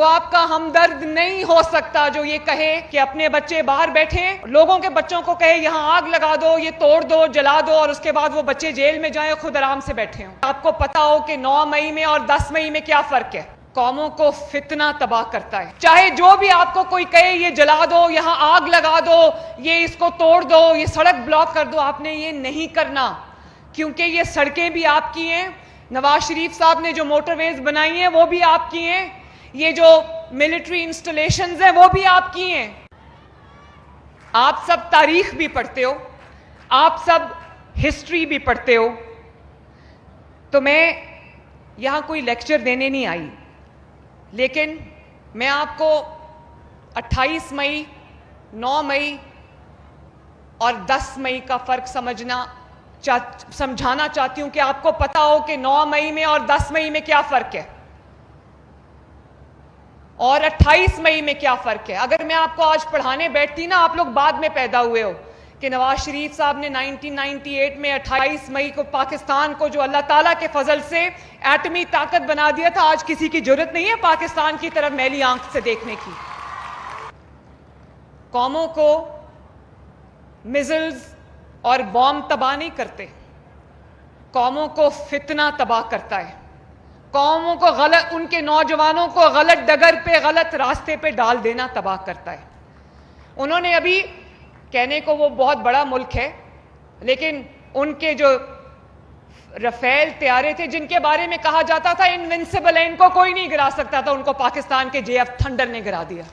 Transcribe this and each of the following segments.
وہ آپ کا ہمدرد نہیں ہو سکتا جو یہ کہے کہ اپنے بچے باہر بیٹھیں، لوگوں کے بچوں کو کہے یہاں آگ لگا دو، یہ توڑ دو، جلا دو، اور اس کے بعد وہ بچے جیل میں جائیں، خود آرام سے بیٹھے ہوں۔ آپ کو پتا ہو کہ 9 مئی میں اور 10 مئی میں کیا فرق ہے؟ قوموں کو فتنہ تباہ کرتا ہے۔ چاہے جو بھی آپ کو کوئی کہے یہ جلا دو، یہاں آگ لگا دو، یہ اس کو توڑ دو، یہ سڑک بلاک کر دو، آپ نے یہ نہیں کرنا، کیونکہ یہ سڑکیں بھی آپ کی ہیں، نواز شریف صاحب نے جو موٹر ویز بنائی ہیں وہ بھی آپ کی ہیں، یہ جو ملٹری انسٹالیشنز ہیں وہ بھی آپ کی ہیں۔ آپ سب تاریخ بھی پڑھتے ہو، آپ سب ہسٹری بھی پڑھتے ہو، تو میں یہاں کوئی لیکچر دینے نہیں آئی، لیکن میں آپ کو 28 مئی، 9 مئی اور 10 مئی کا فرق سمجھانا چاہتی ہوں کہ آپ کو پتا ہو کہ 9 مئی میں اور 10 مئی میں کیا فرق ہے اور 28 مئی میں کیا فرق ہے۔ اگر میں آپ کو آج پڑھانے بیٹھتی نا، آپ لوگ بعد میں پیدا ہوئے ہو، کہ نواز شریف صاحب نے 1998 میں 28 مئی کو پاکستان کو جو اللہ تعالیٰ کے فضل سے ایٹمی طاقت بنا دیا تھا، آج کسی کی جرت نہیں ہے پاکستان کی طرف میلی آنکھ سے دیکھنے کی۔ قوموں کو میزلز اور بوم تباہ نہیں کرتے، قوموں کو فتنہ تباہ کرتا ہے، قوموں کو ان کے نوجوانوں کو غلط ڈگر پہ، غلط راستے پہ ڈال دینا تباہ کرتا ہے۔ انہوں نے ابھی کہنے کو وہ بہت بڑا ملک ہے، لیکن ان کے جو رفیل طیارے تھے جن کے بارے میں کہا جاتا تھا انوینسیبل ہے، ان کو کوئی نہیں گرا سکتا تھا، ان کو پاکستان کے JF تھنڈر نے گرا دیا۔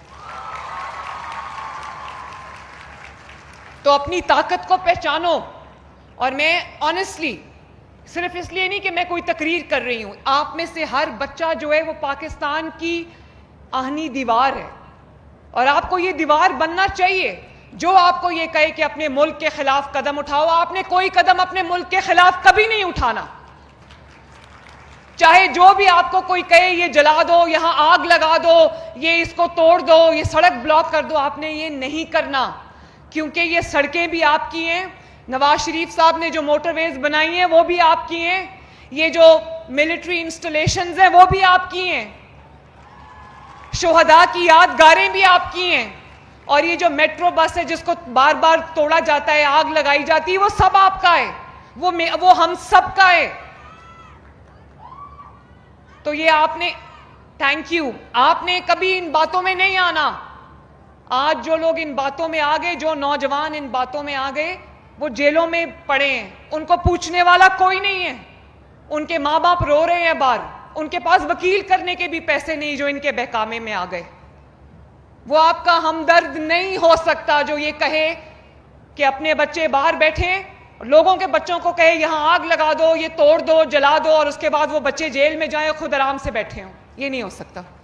تو اپنی طاقت کو پہچانو، اور میں آنیسٹلی صرف اس لیے نہیں کہ میں کوئی تقریر کر رہی ہوں، آپ میں سے ہر بچہ جو ہے وہ پاکستان کی آہنی دیوار ہے، اور آپ کو یہ دیوار بننا چاہیے۔ جو آپ کو یہ کہے کہ اپنے ملک کے خلاف قدم اٹھاؤ، آپ نے کوئی قدم اپنے ملک کے خلاف کبھی نہیں اٹھانا۔ چاہے جو بھی آپ کو کوئی کہے یہ جلا دو، یہاں آگ لگا دو، یہ اس کو توڑ دو، یہ سڑک بلاک کر دو، آپ نے یہ نہیں کرنا، کیونکہ یہ سڑکیں بھی آپ کی ہیں، نواز شریف صاحب نے جو موٹر ویز بنائی ہیں وہ بھی آپ کی ہیں، یہ جو ملٹری انسٹالیشنز ہیں وہ بھی آپ کی ہیں، شہداء کی یادگاریں بھی آپ کی ہیں، اور یہ جو میٹرو بس ہے جس کو بار بار توڑا جاتا ہے، آگ لگائی جاتی ہے، وہ سب آپ کا ہے، وہ ہم سب کا ہے۔ تو یہ آپ نے تھینک یو، آپ نے کبھی ان باتوں میں نہیں آنا۔ آج جو لوگ ان باتوں میں آ گئے، جو نوجوان ان باتوں میں آ گئے، وہ جیلوں میں پڑے ہیں، ان کو پوچھنے والا کوئی نہیں ہے، ان کے ماں باپ رو رہے ہیں باہر، ان کے پاس وکیل کرنے کے بھی پیسے نہیں جو ان کے بہکامے میں آ گئے۔ وہ آپ کا ہمدرد نہیں ہو سکتا جو یہ کہے کہ اپنے بچے باہر بیٹھیں، لوگوں کے بچوں کو کہے یہاں آگ لگا دو، یہ توڑ دو، جلا دو، اور اس کے بعد وہ بچے جیل میں جائیں، خود آرام سے بیٹھے ہوں۔ یہ نہیں ہو سکتا۔